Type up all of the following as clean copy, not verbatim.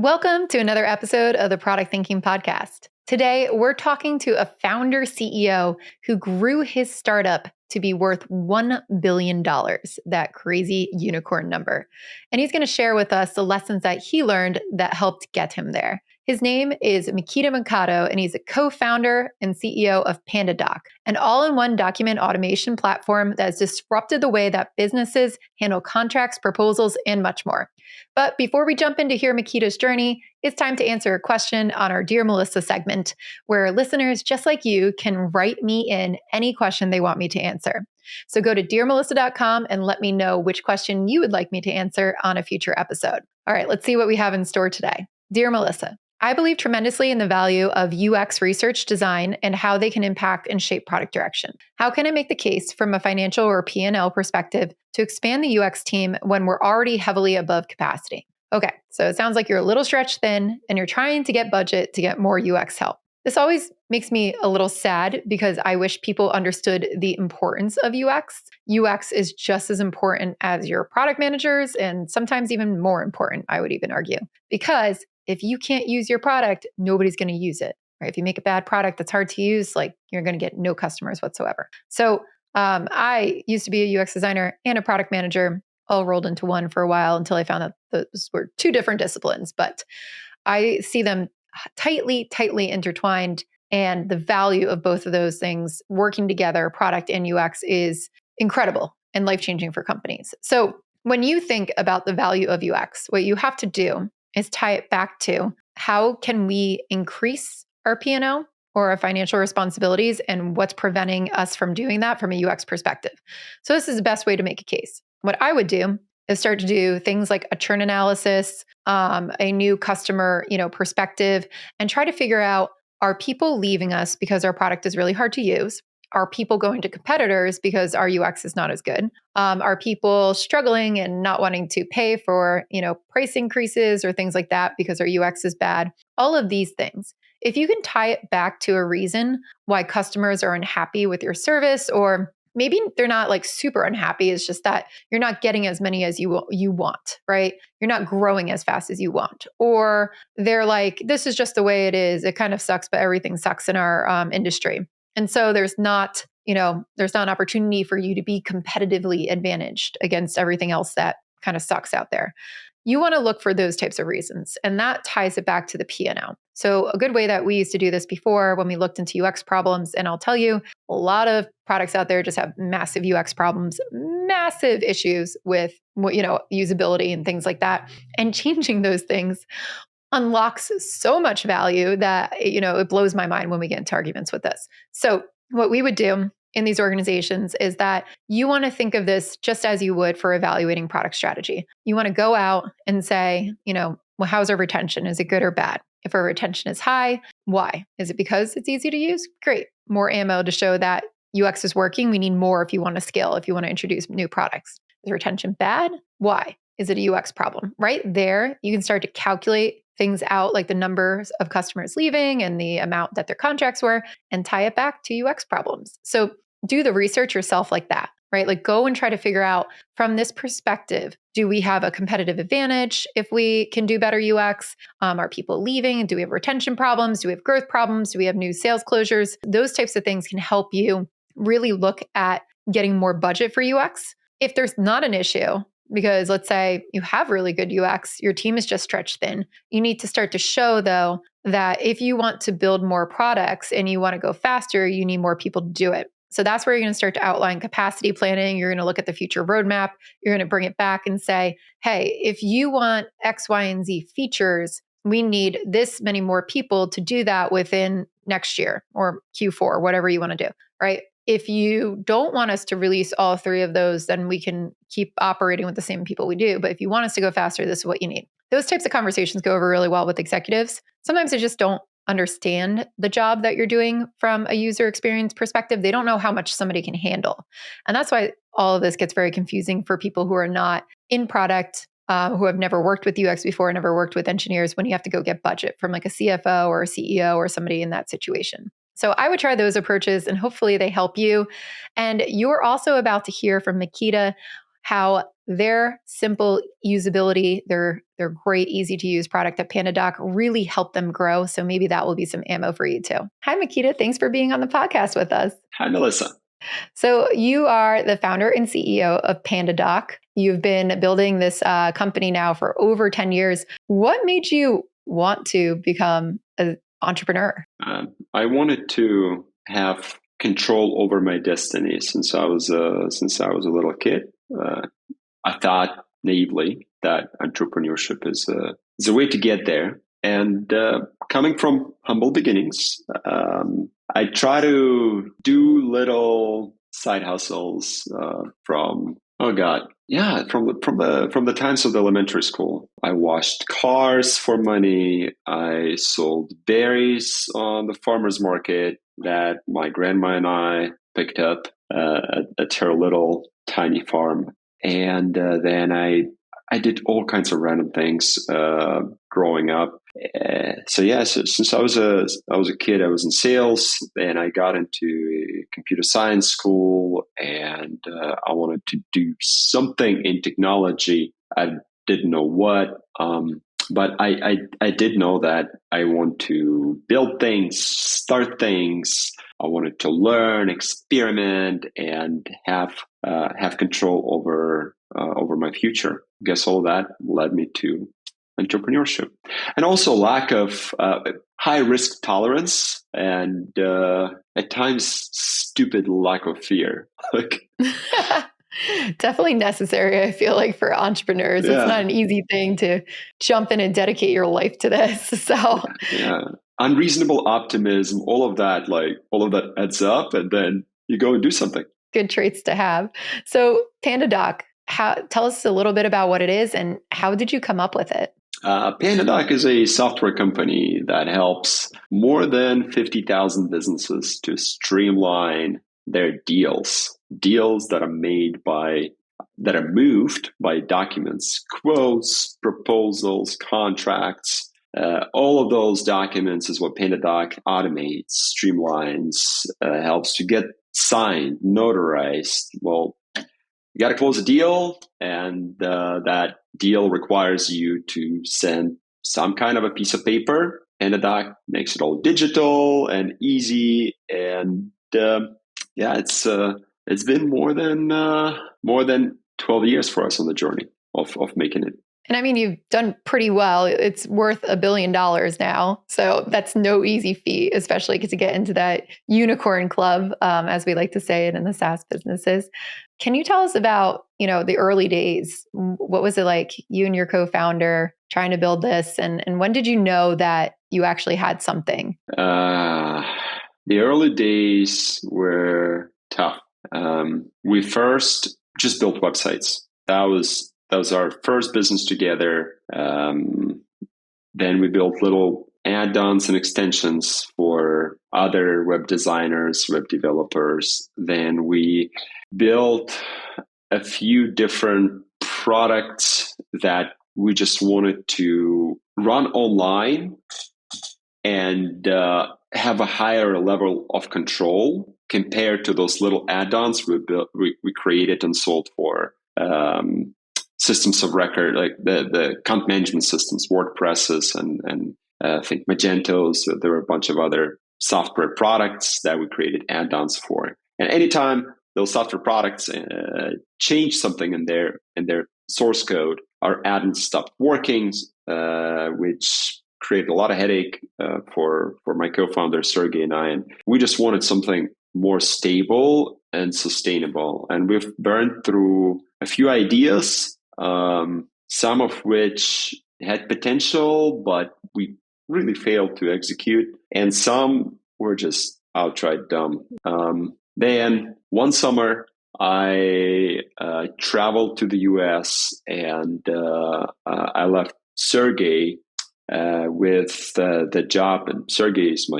Welcome to another episode of the Product Thinking Podcast. Today, we're talking to a founder CEO who grew his startup to be worth $1 billion, that crazy unicorn number. And he's going to share with us the lessons that he learned that helped get him there. His name is Mikita Mikado, and he's a co-founder and CEO of PandaDoc, an all-in-one document automation platform that has disrupted the way that businesses handle contracts, proposals, and much more. But before we jump in to hear Mikita's journey, it's time to answer a question on our Dear Melissa segment, where listeners just like you can write me in any question they want me to answer. So go to dearmelissa.com and let me know which question you would like me to answer on a future episode. All right, let's see what we have in store today. Dear Melissa, I believe tremendously in the value of UX research design and how they can impact and shape product direction. How can I make the case from a financial or P&L perspective to expand the UX team when we're already heavily above capacity? Okay, so it sounds like you're a little stretched thin and you're trying to get budget to get more UX help. This always makes me a little sad because I wish people understood the importance of UX. UX is just as important as your product managers and sometimes even more important, I would even argue, because if you can't use your product, nobody's going to use it, right? If you make a bad product that's hard to use, you're going to get no customers whatsoever. So I used to be a UX designer and a product manager, all rolled into one for a while until I found that those were two different disciplines. But I see them tightly intertwined, and the value of both of those things working together, product and UX, is incredible and life-changing for companies. So when you think about the value of UX, what you have to do is tie it back to how can we increase our P&L or our financial responsibilities, and what's preventing us from doing that from a UX perspective. So this is the best way to make a case. What I would do is start to do things like a churn analysis, a new customer, perspective, and try to figure out, are people leaving us because our product is really hard to use? Are people going to competitors because our UX is not as good? Are people struggling and not wanting to pay for, price increases or things like that because our UX is bad? All of these things. If you can tie it back to a reason why customers are unhappy with your service, or maybe they're not super unhappy, it's just that you're not getting as many as you want, right? You're not growing as fast as you want. Or they're like, this is just the way it is. It kind of sucks, but everything sucks in our industry. And so there's not an opportunity for you to be competitively advantaged against everything else that kind of sucks out there. You want to look for those types of reasons, and that ties it back to the P&L. So a good way that we used to do this before when we looked into UX problems, and I'll tell you, a lot of products out there just have massive UX problems, massive issues with, usability and things like that. And changing those things unlocks so much value that, it blows my mind when we get into arguments with this. So what we would do in these organizations is that you want to think of this just as you would for evaluating product strategy. You want to go out and say, well, how's our retention? Is it good or bad? If our retention is high, why? Is it because it's easy to use? Great. More ammo to show that UX is working. We need more if you want to scale, if you want to introduce new products. Is retention bad? Why? Is it a UX problem? Right there, you can start to calculate things out, like the numbers of customers leaving and the amount that their contracts were, and tie it back to UX problems. So do the research yourself like that, right? Go and try to figure out from this perspective, do we have a competitive advantage if we can do better UX? Are people leaving? Do we have retention problems? Do we have growth problems? Do we have new sales closures? Those types of things can help you really look at getting more budget for UX. If there's not an issue, because let's say you have really good UX, your team is just stretched thin. You need to start to show, though, that if you want to build more products and you want to go faster, you need more people to do it. So that's where you're going to start to outline capacity planning. You're going to look at the future roadmap. You're going to bring it back and say, hey, if you want X, Y, and Z features, we need this many more people to do that within next year or Q4, whatever you want to do, right? If you don't want us to release all three of those, then we can keep operating with the same people we do. But if you want us to go faster, this is what you need. Those types of conversations go over really well with executives. Sometimes they just don't understand the job that you're doing from a user experience perspective. They don't know how much somebody can handle. And that's why all of this gets very confusing for people who are not in product, who have never worked with UX before, never worked with engineers, when you have to go get budget from a CFO or a CEO or somebody in that situation. So I would try those approaches and hopefully they help you. And you're also about to hear from Mikita how their simple usability, their great, easy to use product at PandaDoc really helped them grow. So maybe that will be some ammo for you too. Hi, Mikita. Thanks for being on the podcast with us. Hi, Melissa. So you are the founder and CEO of PandaDoc. You've been building this company now for over 10 years. What made you want to become an entrepreneur? I wanted to have control over my destiny since I was a little kid. I thought naively that entrepreneurship is a way to get there. And coming from humble beginnings, I try to do little side hustles from the times of elementary school. I washed cars for money. I sold berries on the farmer's market that my grandma and I picked up at her little tiny farm. And then I did all kinds of random things growing up. So since I was a kid, I was in sales. Then I got into computer science school, and I wanted to do something in technology. I didn't know what, but I did know that I want to build things, start things. I wanted to learn, experiment, and have control over my future. I guess all that led me to entrepreneurship, and also lack of high risk tolerance, and at times stupid lack of fear. Definitely necessary, I feel like, for entrepreneurs. Yeah. It's not an easy thing to jump in and dedicate your life to this. So yeah, unreasonable optimism, all of that adds up, and then you go and do something. Good traits to have. So PandaDoc, tell us a little bit about what it is and how did you come up with it? PandaDoc is a software company that helps more than 50,000 businesses to streamline their deals that are moved by documents, quotes, proposals, contracts. All of those documents is what PandaDoc automates, streamlines, helps to get signed, notarized. Well, you got to close a deal, and that deal requires you to send some kind of a piece of paper. PandaDoc makes it all digital and easy, and it's been more than 12 years for us on the journey of making it. And I mean, you've done pretty well. It's worth $1 billion now. So that's no easy feat, especially to get into that unicorn club, as we like to say it in the SaaS businesses. Can you tell us about, the early days? What was it like, you and your co-founder trying to build this? And when did you know that you actually had something? The early days were tough. We first just built websites. That was our first business together. Then we built little add-ons and extensions for other web designers, web developers. Then we built a few different products that we just wanted to run online and have a higher level of control compared to those little add-ons we created and sold for systems of record, like the account management systems, WordPresses, and I think Magentos. So there were a bunch of other software products that we created add-ons for. And anytime those software products change something in their source code, our add-ons stopped working, which created a lot of headache for my co-founder Sergey and I. And we just wanted something more stable and sustainable. And we've burned through a few ideas, some of which had potential, but we really failed to execute. And some were just outright dumb. Then one summer, I traveled to the US, and I left Sergey with the job. And Sergey is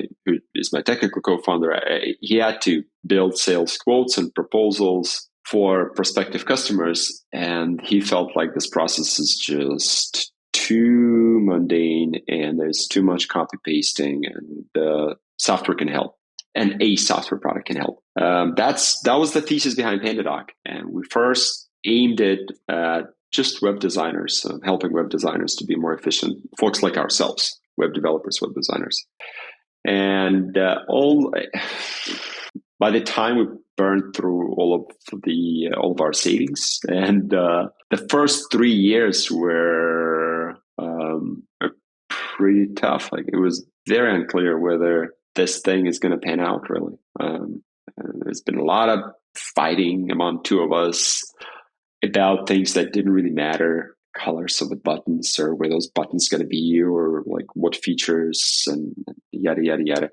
my technical co-founder. He had to build sales quotes and proposals for prospective customers, and he felt like this process is just too mundane and there's too much copy pasting, and software can help, and a software product can help. That was the thesis behind PandaDoc, and we first aimed it at just web designers, helping web designers to be more efficient, folks like ourselves, web developers, web designers. And by the time we burned through all of our savings, and the first 3 years were pretty tough. Like, it was very unclear whether this thing is going to pan out, really. There's been a lot of fighting among two of us about things that didn't really matter, colors of the buttons or where those buttons going to be, or like what features and yada yada yada.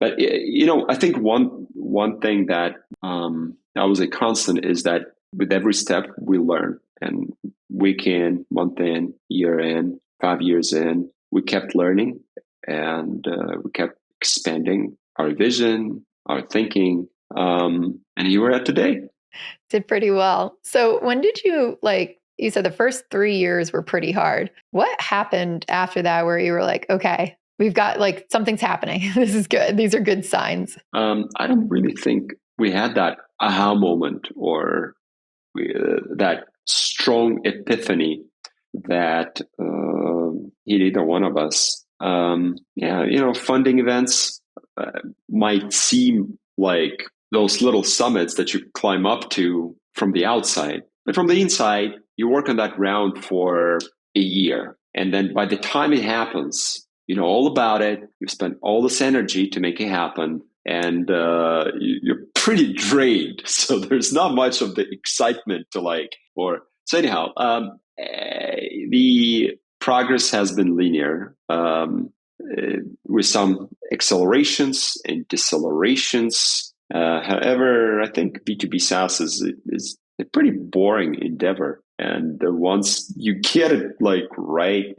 But I think one thing that was a constant is that with every step we learn, and week in, month in, year in, 5 years in, we kept learning, and we kept expanding our vision, our thinking, and here we're at today. Did pretty well. So when did you, you said the first 3 years were pretty hard. What happened after that where you were like, okay, we've got something's happening. This is good. These are good signs. I don't really think we had that aha moment or that strong epiphany that hit either one of us. Funding events might seem like those little summits that you climb up to from the outside. But from the inside, you work on that round for a year. And then by the time it happens, you know all about it. You've spent all this energy to make it happen. And you're pretty drained. So there's not much of the excitement to So anyhow, the progress has been linear. With some accelerations and decelerations. However, I think B2B SaaS is a pretty boring endeavor, and once you get it right,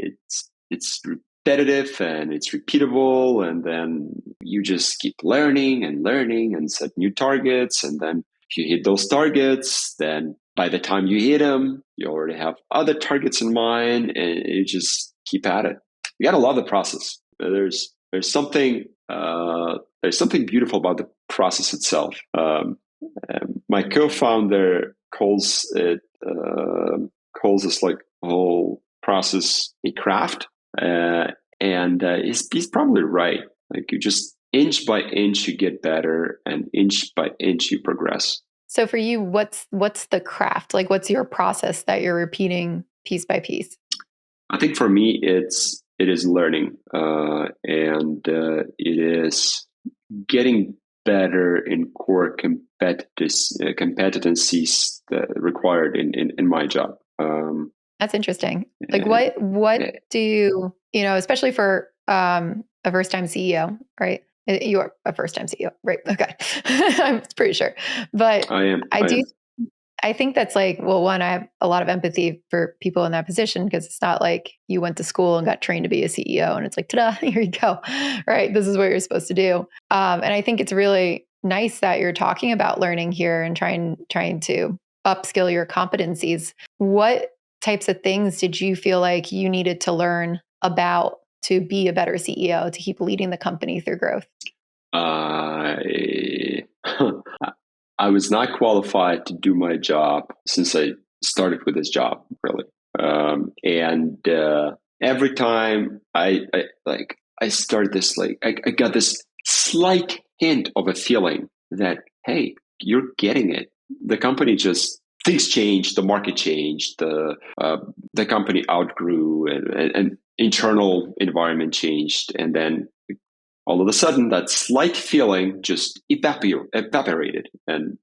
it's repetitive and it's repeatable, and then you just keep learning and set new targets, and then if you hit those targets, then by the time you hit them, you already have other targets in mind, and you just keep at it. You gotta love the process. There's something beautiful about the process itself. My co-founder calls this whole process a craft, and he's probably right. Like, you just inch by inch you get better, and inch by inch you progress. So for you, what's the craft? What's your process that you're repeating piece by piece? I think for me, it is learning, and it is getting better in core competencies required in my job. That's interesting. What do you, especially for a first-time CEO, right? You are a first-time CEO, right? Okay. I'm pretty sure. But I am. I think that's one, I have a lot of empathy for people in that position, because it's not like you went to school and got trained to be a CEO and it's like, ta-da, here you go. Right. This is what you're supposed to do. And I think it's really nice that you're talking about learning here and trying to upskill your competencies. What types of things did you feel like you needed to learn about to be a better CEO, to keep leading the company through growth? I was not qualified to do my job since I started with this job, really. And every time I started this, I got this slight hint of a feeling that, hey, you're getting it. The company things changed, the market changed, the company outgrew, and internal environment changed, and then all of a sudden, that slight feeling just evaporated, and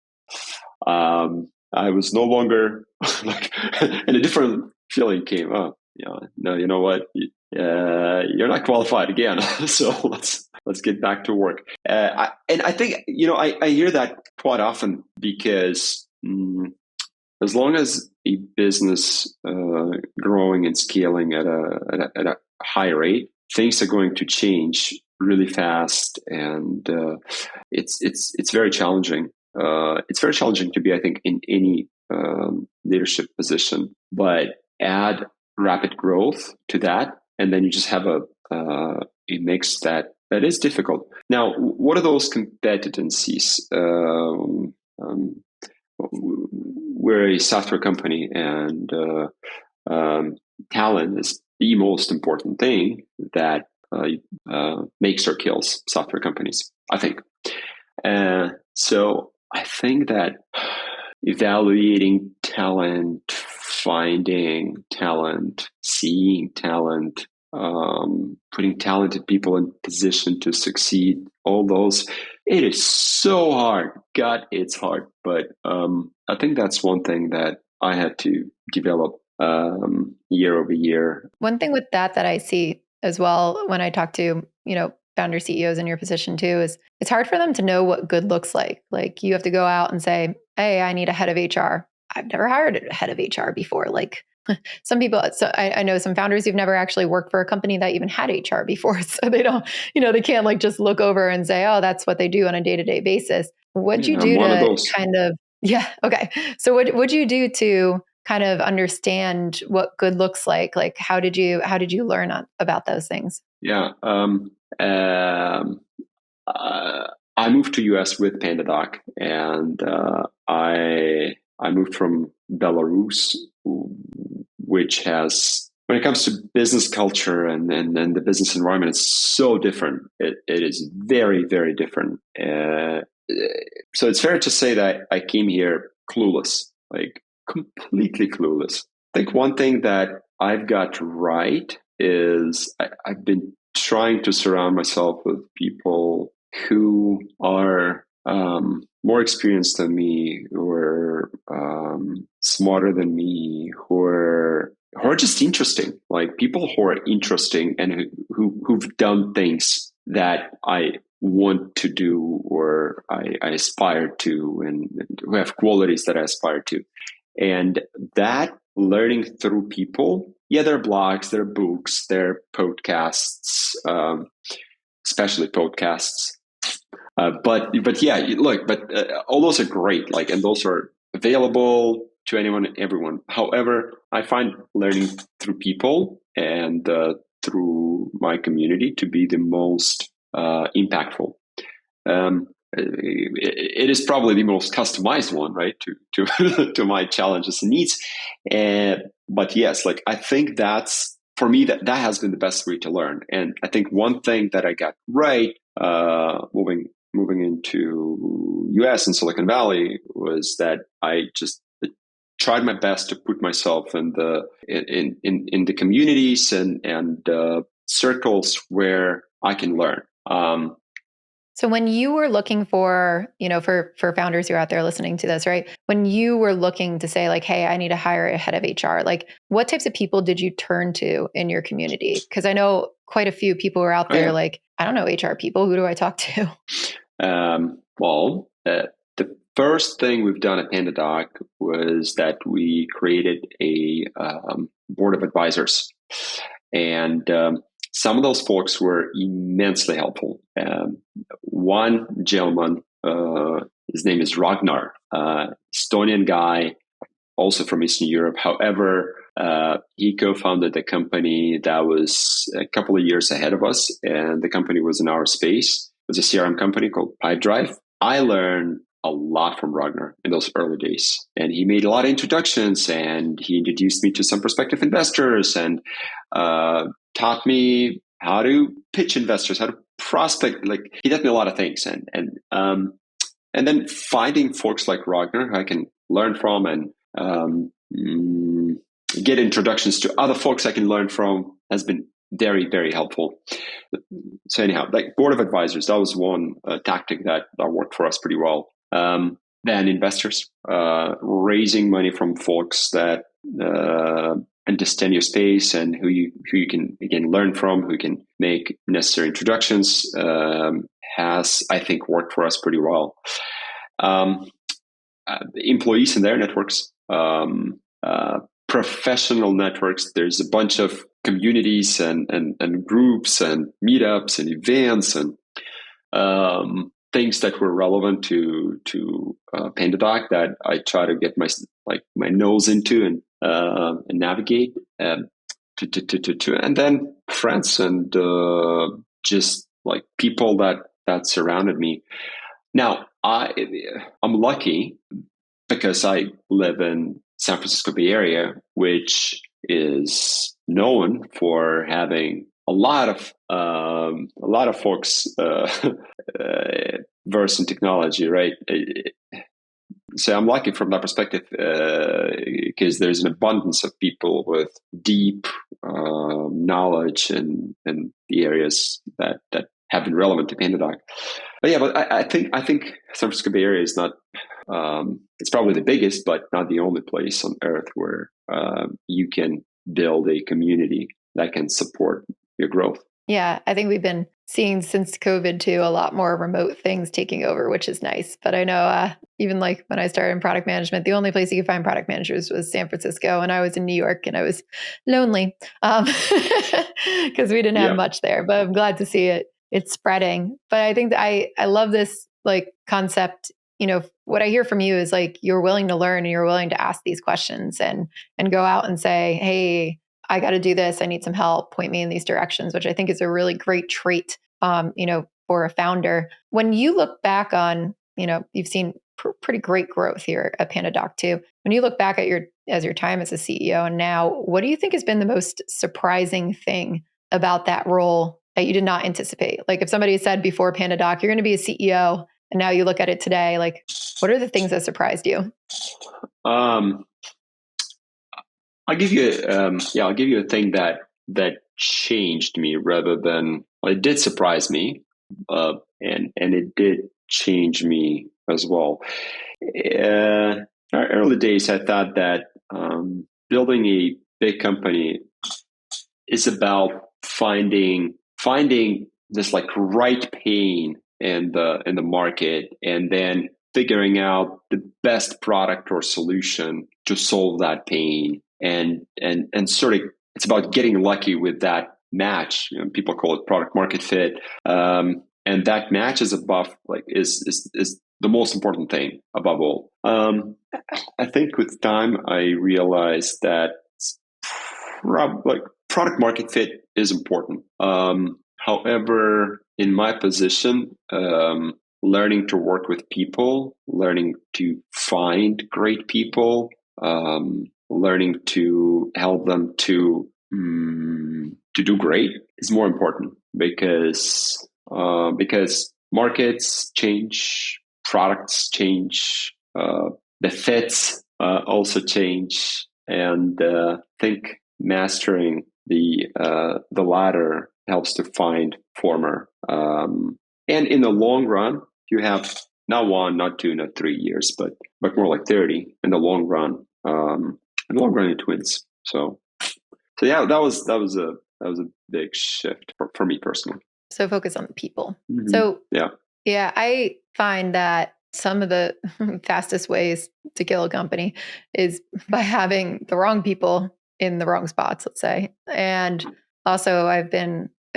I was no longer and a different feeling came up. No, you know what? You're not qualified again, so let's get back to work. And I think I hear that quite often, because as long as a business growing and scaling at a high rate, things are going to change really fast, and it's very challenging. It's very challenging to be, I think, in any leadership position. But add rapid growth to that, and then you just have a mix that is difficult. Now, what are those competencies? we're a software company, and talent is the most important thing that makes or kills software companies, I think. So I think that evaluating talent, finding talent, seeing talent, putting talented people in position to succeed, all those, it is so hard. God, it's hard. But I think that's one thing that I had to develop year over year. One thing with that I see as well when I talk to, founder CEOs in your position too, is it's hard for them to know what good looks like. Like you have to go out and say, hey, I need a head of HR. I've never hired a head of HR before. Like some people, so I know some founders who've never actually worked for a company that even had HR before. So they don't, they can't like just look over and say, oh, that's what they do on a day-to-day basis. What'd you do to kind of, yeah. Okay. So what'd you do to kind of understand what good looks like? Like, how did you learn about those things? Yeah. I moved to US with PandaDoc, and I moved from Belarus, which has, when it comes to business culture and the business environment, it's so different. It is very, very different. So it's fair to say that I came here clueless, like completely clueless. I think one thing that I've got right is I've been trying to surround myself with people who are more experienced than me, who are smarter than me, who are just interesting, like people who are interesting and who've done things that I want to do or I aspire to, and who have qualities that I aspire to. And that learning through people, yeah, there are blogs, there are books, there are podcasts, especially podcasts. But yeah, look, but all those are great, like, and those are available to anyone and everyone. However, I find learning through people and through my community to be the most impactful. It is probably the most customized one, right, to to my challenges and needs. But yes, like I think that's, for me, that has been the best way to learn. And I think one thing that I got right moving into US and Silicon Valley was that I just tried my best to put myself in the communities and circles where I can learn. So when you were looking for, for founders who are out there listening to this, right? When you were looking to say like, hey, I need to hire a head of HR, like what types of people did you turn to in your community? Because I know quite a few people are out there like, I don't know HR people. Who do I talk to? The first thing we've done at PandaDoc was that we created a board of advisors. And some of those folks were immensely helpful. One gentleman, his name is Ragnar, Estonian guy, also from Eastern Europe. However, he co-founded a company that was a couple of years ahead of us, and the company was in our space. It was a CRM company called Pipedrive. I learned a lot from Ragnar in those early days, and he made a lot of introductions, and he introduced me to some prospective investors, and taught me how to pitch investors, how to prospect. Like, he taught me a lot of things, and then finding folks like Ragnar who I can learn from and get introductions to other folks I can learn from has been very, very helpful. So anyhow, like board of advisors, that was one tactic that worked for us pretty well. Then investors, raising money from folks that understand your space and who you can, again, learn from, who can make necessary introductions, has, I think, worked for us pretty well. Employees and their networks, professional networks. There's a bunch of communities and groups and meetups and events and things that were relevant to PandaDoc that I try to get my nose into and navigate to and then friends and just like people that surrounded me. Now I'm lucky because I live in San Francisco Bay Area, which is known for having a lot of folks versed in technology, right? So I'm lucky from that perspective because there's an abundance of people with deep knowledge in the areas that have been relevant to PandaDoc. But yeah, but I think San Francisco Bay Area is not. It's probably the biggest, but not the only place on earth where you can build a community that can support your growth. Yeah, I think we've been seeing since COVID too a lot more remote things taking over, which is nice. But I know even like when I started in product management, the only place you could find product managers was San Francisco, and I was in New York, and I was lonely because we didn't have much there. But I'm glad to see it's spreading. But I think that I love this like concept. You know, what I hear from you is like you're willing to learn and you're willing to ask these questions and go out and say, hey, I got to do this. I need some help. Point me in these directions, which I think is a really great trait, for a founder. When you look back on, you've seen pretty great growth here at PandaDoc too. When you look back at your time as a CEO and now, what do you think has been the most surprising thing about that role that you did not anticipate? Like if somebody said before PandaDoc, you're going to be a CEO, and now you look at it today, like what are the things that surprised you? I'll give you a thing that changed me rather than it did surprise me, and it did change me as well. In our early days, I thought that building a big company is about finding this like right pain in the market, and then figuring out the best product or solution to solve that pain. And sort of it's about getting lucky with that match. People call it product market fit, and that match is the most important thing above all. I think with time I realized that product market fit is important. However, in my position, learning to work with people, learning to find great people, learning to help them to do great is more important because markets change, products change, the fits also change, and I think mastering the latter helps to find former. And in the long run, you have not 1, not 2, not 3 years, but more like 30 in the long run. In the long run, it wins. So yeah, that was a big shift for me personally. So focus on the people. Mm-hmm. So yeah, I find that some of the fastest ways to kill a company is by having the wrong people in the wrong spots, let's say. And also I've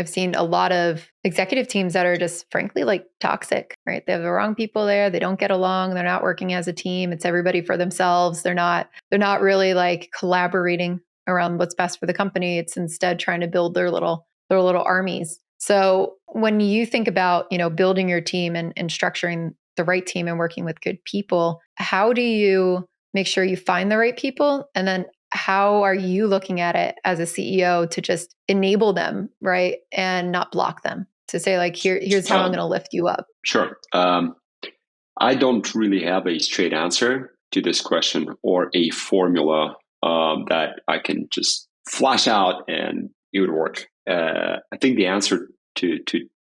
seen a lot of executive teams that are just frankly like toxic, right? They have the wrong people there. They don't get along. They're not working as a team. It's everybody for themselves. They're not really like collaborating around what's best for the company. It's instead trying to build their little armies. So when you think about, building your team and structuring the right team and working with good people, how do you make sure you find the right people? And then how are you looking at it as a CEO to just enable them, right? And not block them, to say like, here's how I'm going to lift you up. Sure. I don't really have a straight answer to this question or a formula that I can just flash out and it would work. I think the answer to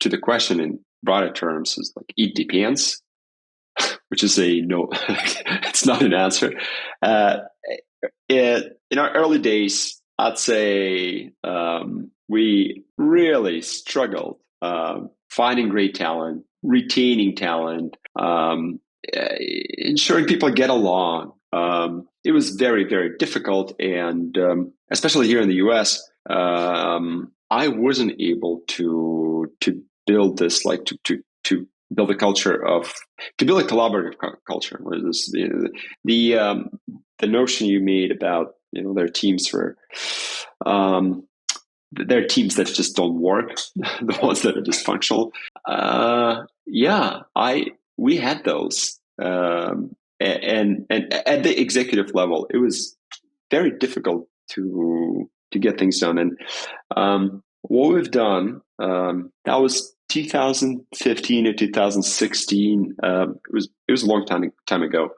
the question in broader terms is like, it depends, which is a no, it's not an answer. In our early days, I'd say we really struggled finding great talent, retaining talent, ensuring people get along. It was very, very difficult, and especially here in the US, I wasn't able to build this, like to build a culture to build a collaborative culture. The notion you made about their teams they're teams that just don't work, the ones that are dysfunctional. We had those. and at the executive level, it was very difficult to get things done. And what we've done, that was 2015 or 2016. It was a long time ago.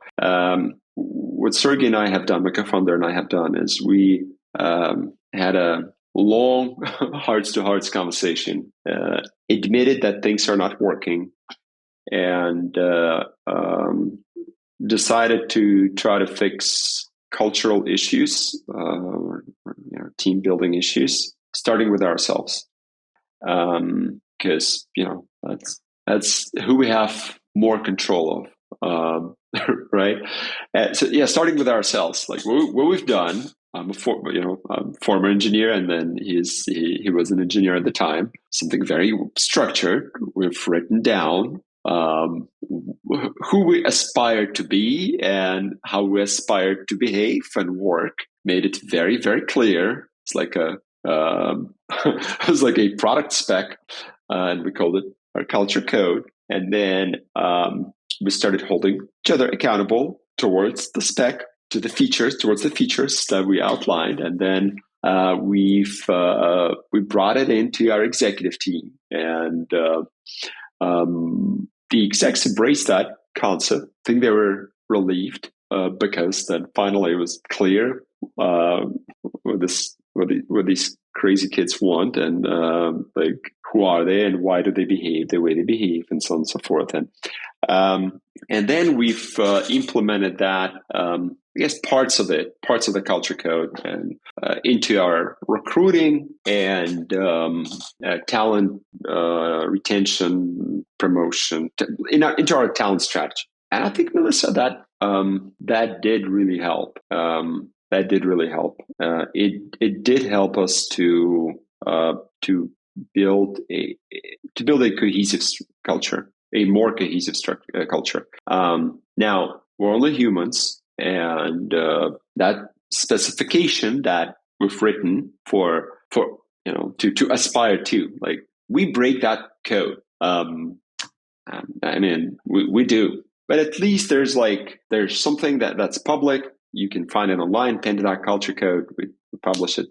What Sergey and I have done, my co-founder and I have done, is we had a long hearts-to-hearts conversation, admitted that things are not working, and decided to try to fix cultural issues, team building issues, starting with ourselves, because that's who we have more control of, right? Starting with ourselves, like what we've done. I'm a former engineer, and then he was an engineer at the time. Something very structured. We've written down who we aspire to be and how we aspire to behave and work. Made it very, very clear. It's like it was like a product spec, and we called it our culture code. And then we started holding each other accountable towards the spec, towards the features that we outlined, and then we brought it into our executive team, and the execs embraced that concept. I think they were relieved because then finally it was clear what these crazy kids want, and who are they and why do they behave the way they behave, and so on and so forth. And then we've implemented that, I guess, parts of the culture code, and into our recruiting and talent retention, promotion, into our talent strategy. And I think, Melissa, that did really help. That did really help. It did help us to build a cohesive culture, a more cohesive culture. Now we're only humans, and that specification that we've written for to aspire to, like, we break that code. I mean, we do, but at least there's something that's public. You can find it online, PandaDoc Culture Code. We publish it.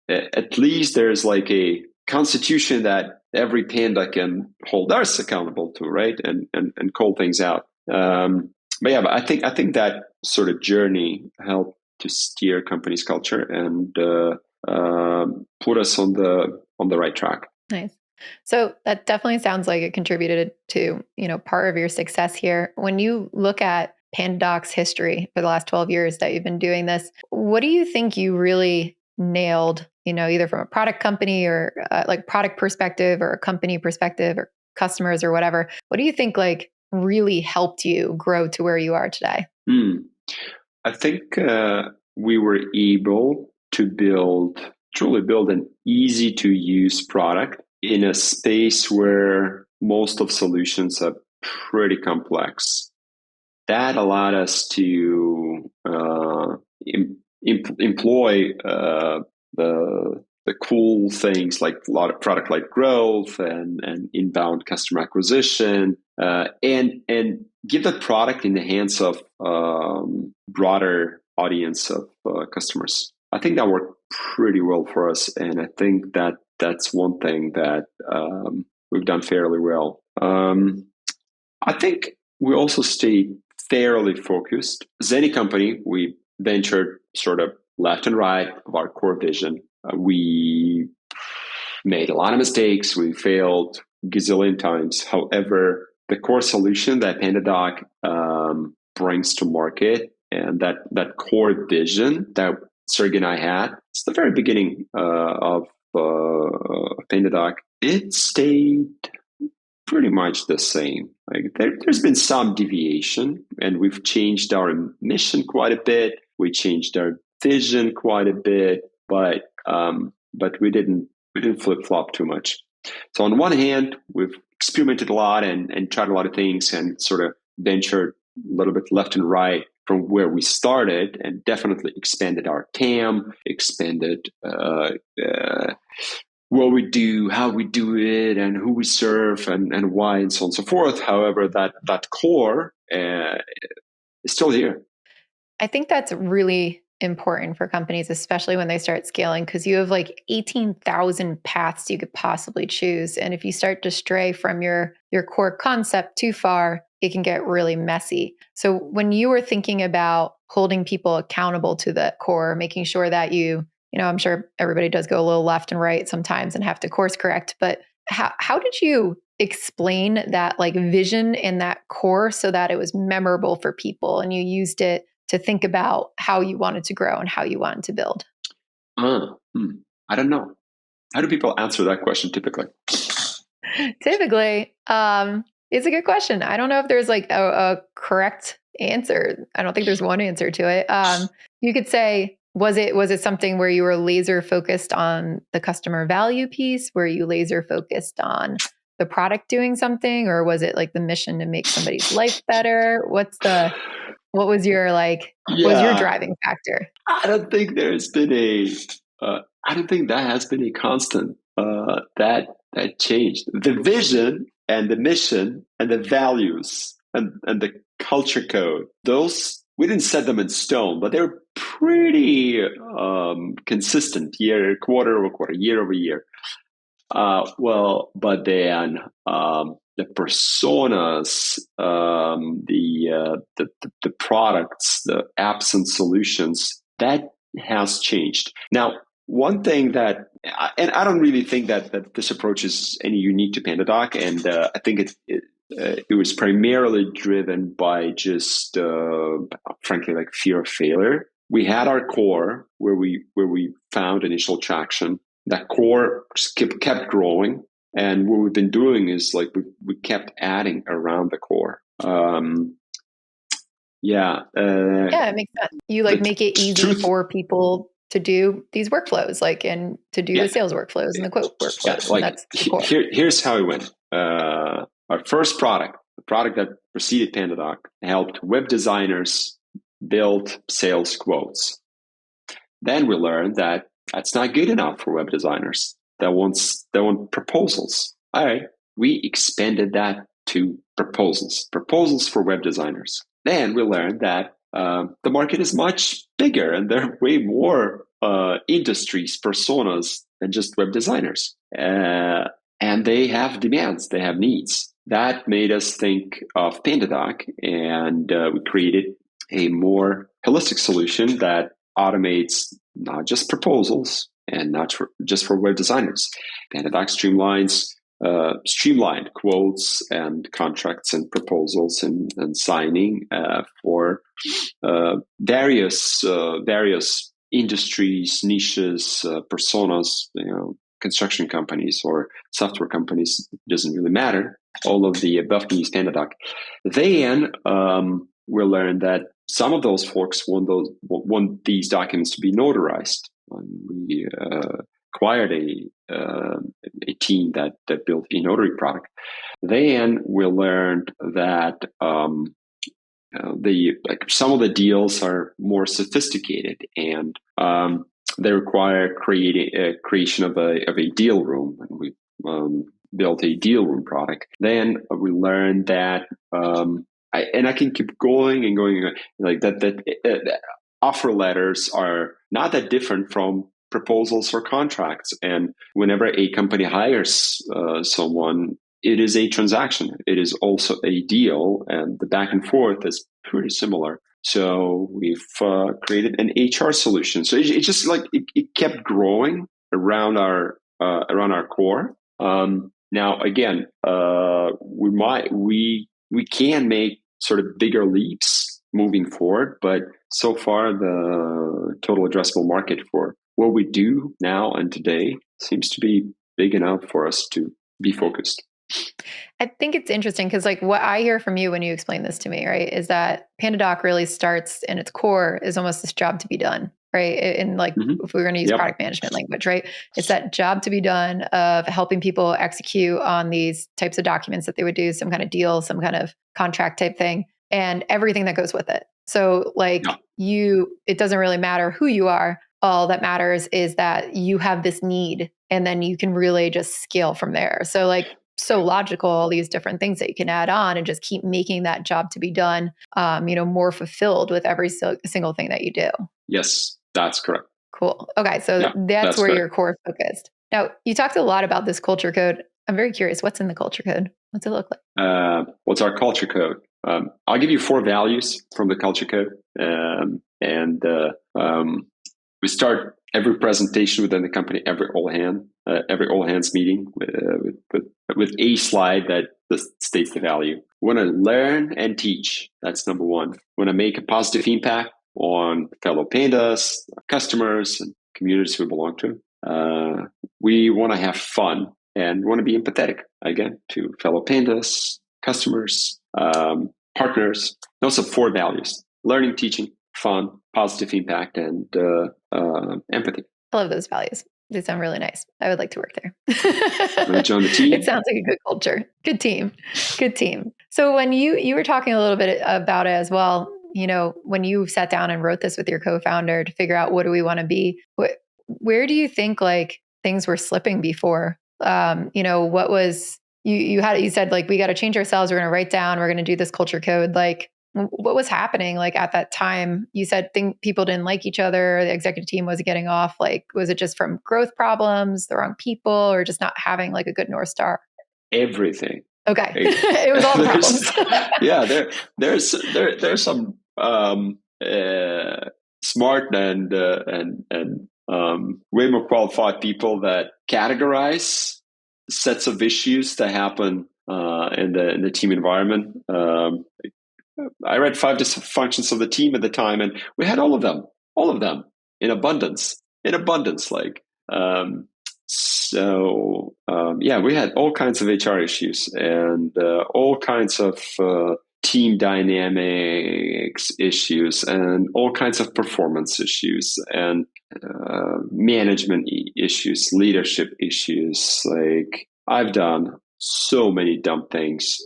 At least there's like a constitution that every Panda can hold us accountable to, right? And call things out. But I think that sort of journey helped to steer company's culture and put us on the right track. Nice. So that definitely sounds like it contributed to, part of your success here. When you look at PandaDoc's history for the last 12 years that you've been doing this, what do you think you really nailed, either from a product company or like product perspective or a company perspective or customers or whatever? What do you think really helped you grow to where you are today? I think we were able to truly build an easy to use product in a space where most of solutions are pretty complex. That allowed us to employ the cool things like a lot of product-led growth and inbound customer acquisition, and give that product in the hands of broader audience of customers. I think that worked pretty well for us, and I think that's one thing that we've done fairly well. I think we also stayed fairly focused. As any company, we ventured sort of left and right of our core vision. We made a lot of mistakes. We failed gazillion times. However, the core solution that PandaDoc brings to market, and that core vision that Sergey and I had, it's the very beginning of PandaDoc. It stayed pretty much the same. There's been some deviation, and we've changed our mission quite a bit. We changed our vision quite a bit, but we didn't flip flop too much. So on one hand, we've experimented a lot and tried a lot of things, and sort of ventured a little bit left and right from where we started, and definitely expanded our TAM, expanded what we do, how we do it, and who we serve, and why, and so on and so forth. However, that core is still here. I think that's really important for companies, especially when they start scaling, because you have like 18,000 paths you could possibly choose. And if you start to stray from your core concept too far, it can get really messy. So when you were thinking about holding people accountable to the core, making sure that I'm sure everybody does go a little left and right sometimes and have to course correct, but how did you explain that like vision and that core so that it was memorable for people and you used it to think about how you wanted to grow and how you wanted to build? I don't know. How do people answer that question typically? Typically, it's a good question. I don't know if there's like a correct answer. I don't think there's one answer to it. You could say, was it something where you were laser focused on the customer value piece? Were you laser focused on the product doing something, or was it like the mission to make somebody's life better? What was your was your driving factor? I don't think there's been I don't think that has been a constant. That changed. The vision and the mission and the values and the culture code. Those we didn't set them in stone, but they're pretty consistent quarter over quarter, year over year. But then the personas, the products, the apps and solutions, that has changed. Now, one thing that, and I don't really think that this approach is any unique to PandaDoc, and I think it was primarily driven by just, frankly, like fear of failure. We had our core where we found initial traction. That core kept growing, and what we've been doing is like we kept adding around the core. Yeah, it makes sense. You make it easy for people to do these workflows, and to do the sales workflows and the quote workflows. Yeah, that's the core. Here's how it went. Our first product, the product that preceded PandaDoc, helped web designers build sales quotes. Then we learned that that's not good enough for web designers. They want proposals. All right, we expanded that to proposals for web designers. Then we learned that the market is much bigger and there are way more industries, personas than just web designers. And they have demands, they have needs. That made us think of PandaDoc, and we created a more holistic solution that automates not just proposals and not just for web designers. PandaDoc streamlined quotes and contracts and proposals and signing for various industries, niches, personas, construction companies or software companies. It doesn't really matter. All of the above can use PandaDoc. Then we learned that some of those folks want these documents to be notarized. We acquired a team that built a notary product. Then we learned that some of the deals are more sophisticated, and they require creation of a deal room. And we built a deal room product. Then we learned that. I can keep going and going like that. That offer letters are not that different from proposals or contracts. And whenever a company hires someone, it is a transaction. It is also a deal, and the back and forth is pretty similar. So we've created an HR solution. So it just it kept growing around our core. Now again, we can make sort of bigger leaps moving forward, but so far the total addressable market for what we do now and today seems to be big enough for us to be focused. I think it's interesting because what I hear from you when you explain this to me, right, is that PandaDoc really starts in its core is almost this job to be done, right? And if we were going to use product management language, right, it's that job to be done of helping people execute on these types of documents that they would do, some kind of deal, some kind of contract type thing, and everything that goes with it. So it doesn't really matter who you are. All that matters is that you have this need, and then you can really just scale from there. So so logical, all these different things that you can add on and just keep making that job to be done, more fulfilled with every single thing that you do. Yes, that's correct. Cool. Okay. So Yeah, that's where correct. you're core focused. Now, you talked a lot about this culture code. I'm very curious, what's in the culture code? What's it look like? What's our culture code? I'll give you 4 values from the culture code. We start every presentation within the company, every all hands meeting with a slide that states the value. We want to learn and teach. That's number 1. We want to make a positive impact on fellow pandas, customers, and communities we belong to. We want to have fun and want to be empathetic, again, to fellow pandas, customers, partners. Those are 4 values: learning, teaching, fun, positive impact, and empathy. I love those values. They sound really nice. I would like to work there. Want to join the team? It sounds like a good culture. Good team. Good team. So when you were talking a little bit about it as well, when you sat down and wrote this with your co-founder to figure out what do we want to be, where do you think like things were slipping before? What was you said like we got to change ourselves. We're going to write down. We're going to do this culture code. Like what was happening? Like at that time, you said people didn't like each other. The executive team wasn't getting off. Like was it just from growth problems, the wrong people, or just not having like a good North Star? Everything. Okay, it was all the problems. Yeah, there's some smart and way more qualified people that categorize sets of issues that happen in the team environment. I read 5 dysfunctions of the team at the time, and we had all of them in abundance. Like, we had all kinds of HR issues and all kinds of team dynamics issues and all kinds of performance issues and management issues, leadership issues. Like I've done so many dumb things.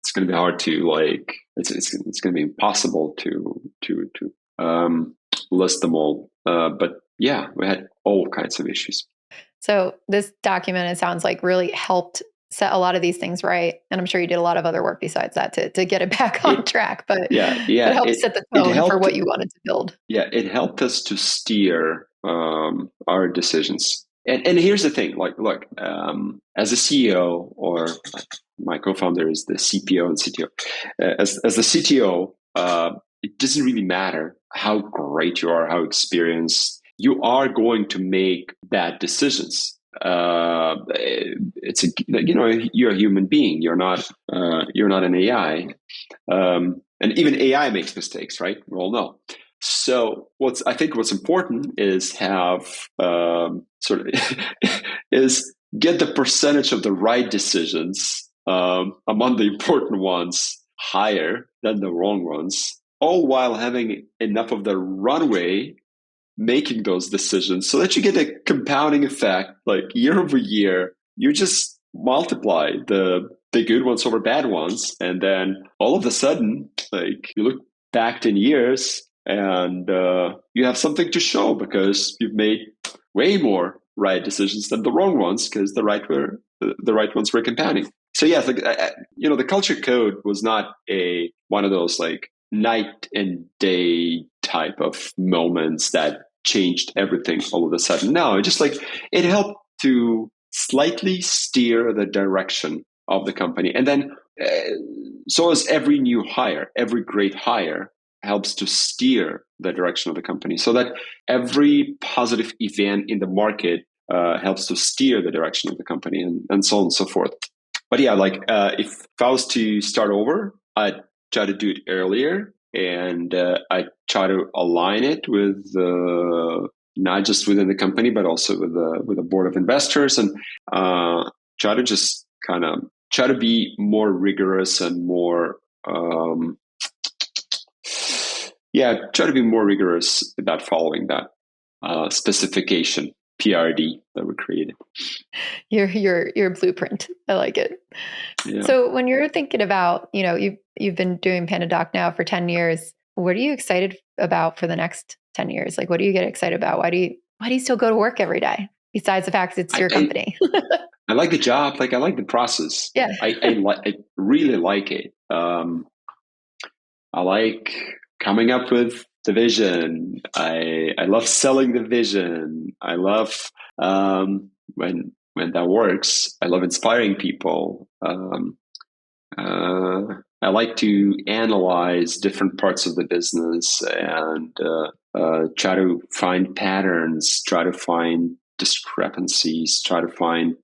It's going to be hard to like. It's going to be impossible to list them all. But yeah, we had all kinds of issues. So this document, it sounds like, really helped set a lot of these things right. And I'm sure you did a lot of other work besides that to get it back on track. But it helped set the tone for what you wanted to build. Yeah, it helped us to steer our decisions. And here's the thing: like, look, as a CEO, or my co-founder is the CPO and CTO. As the CTO, it doesn't really matter how great you are, how experienced you are, going to make bad decisions. You're a human being. You're not an AI, and even AI makes mistakes, right? We all know. So what's important is have is get the percentage of the right decisions among the important ones higher than the wrong ones, all while having enough of the runway making those decisions so that you get a compounding effect. Like year over year, you just multiply the good ones over bad ones, and then all of a sudden, like you look back 10 years and you have something to show because you've made way more right decisions than the wrong ones because the right ones were compounding. So yeah, the culture code was not one of those like night and day type of moments that changed everything all of a sudden. No, it helped to slightly steer the direction of the company. And then so as every new hire, every great hire helps to steer the direction of the company, so that every positive event in the market helps to steer the direction of the company, and so on and so forth. But yeah, if I was to start over, I'd try to do it earlier, and I try to align it with not just within the company, but also with a board of investors, and try to just kind of try to be more rigorous and more try to be more rigorous about following that specification PRD that we created. Your blueprint. I like it. Yeah. So when you're thinking about, you've been doing PandaDoc now for 10 years, what are you excited about for the next 10 years? Like, what do you get excited about? Why do you still go to work every day? Besides the fact that it's your company. I like the job. Like I like the process. Yeah. I really like it. I like coming up with the vision. I love selling the vision. I love when that works. I love inspiring people. I like to analyze different parts of the business and try to find patterns, try to find discrepancies, try to find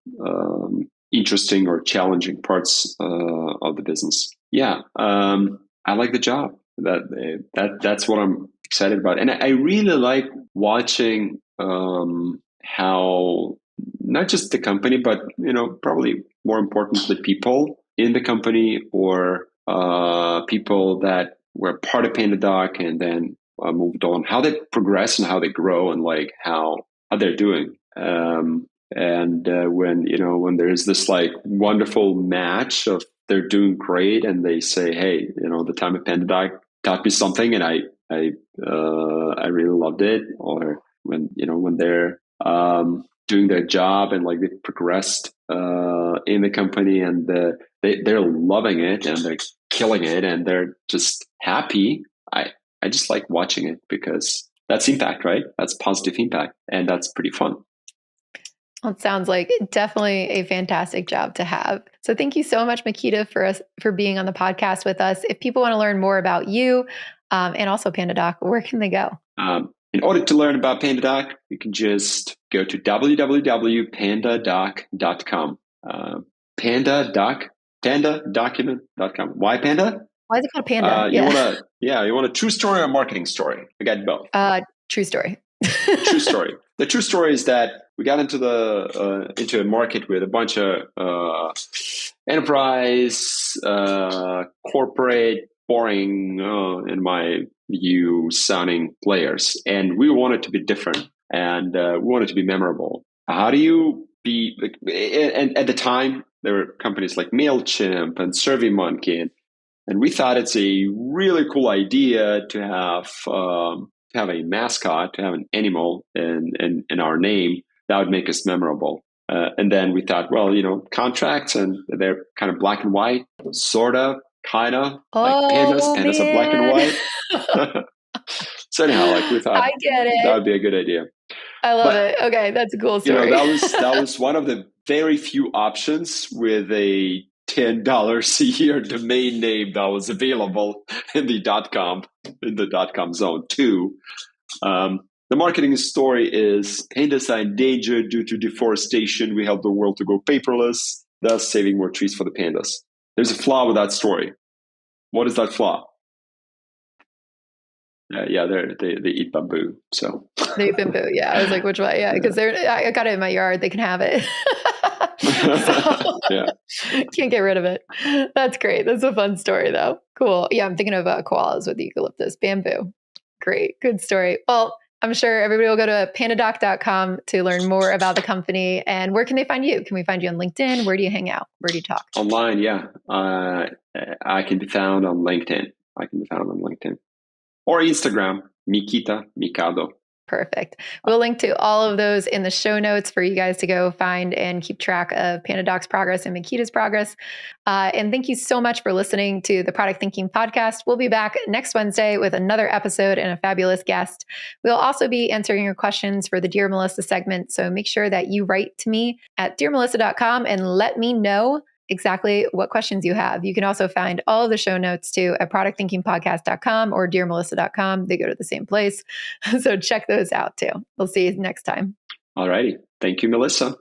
interesting or challenging parts of the business. Yeah, I like the job. That's what I'm excited about, and I really like watching how not just the company, but probably more importantly, people in the company or people that were part of PandaDoc and then moved on, how they progress and how they grow and like how they're doing. And when there's this like wonderful match of they're doing great and they say, hey, the time at PandaDoc taught me something and I really loved it, or when they're doing their job and like they progressed in the company and they're loving it and they're killing it and they're just happy. I just like watching it because that's impact, right? That's positive impact, and that's pretty fun. Well, it sounds like definitely a fantastic job to have. So thank you so much, Mikita, for being on the podcast with us. If people want to learn more about you and also PandaDoc, where can they go? In order to learn about PandaDoc, you can just go to www.pandadoc.com. PandaDocument.com. Why Panda? Why is it called Panda? You want a true story or a marketing story? I got both. True story. True story. The true story is that we got into a market with a bunch of enterprise, corporate, boring, in my view, sounding players, and we wanted to be different, and we wanted to be memorable. How do you be? And at the time, there were companies like MailChimp and SurveyMonkey, and we thought it's a really cool idea to have a mascot, to have an animal in our name that would make us memorable. And then we thought, well, contracts, and they're kind of black and white, sort of, kind of, like pandas are black and white. So anyhow, like we thought, I get it. That would be a good idea. I love it. Okay, that's a cool story. That was one of the very few options with a $10 a year domain name that was available in the .com zone too. The marketing story is pandas are endangered due to deforestation. We help the world to go paperless, thus saving more trees for the pandas. There's a flaw with that story. What is that flaw? They eat bamboo. So they eat bamboo. Yeah, I was like, which one? Yeah, because I got it in my yard. They can have it. Can't get rid of it. That's great. That's a fun story, though. Cool. Yeah, I'm thinking of koalas with eucalyptus, bamboo. Great, good story. Well, I'm sure everybody will go to pandadoc.com to learn more about the company. And where can they find you? Can we find you on LinkedIn? Where do you hang out? Where do you talk? Online, yeah. I can be found on LinkedIn. Or Instagram, Mikita Mikado. Perfect. We'll link to all of those in the show notes for you guys to go find and keep track of PandaDoc's progress and Mikita's progress. And thank you so much for listening to the Product Thinking Podcast. We'll be back next Wednesday with another episode and a fabulous guest. We'll also be answering your questions for the Dear Melissa segment. So make sure that you write to me at dearmelissa.com and let me know exactly what questions you have. You can also find all of the show notes too at productthinkingpodcast.com or dearmelissa.com. They go to the same place. So check those out too. We'll see you next time. All righty. Thank you, Melissa.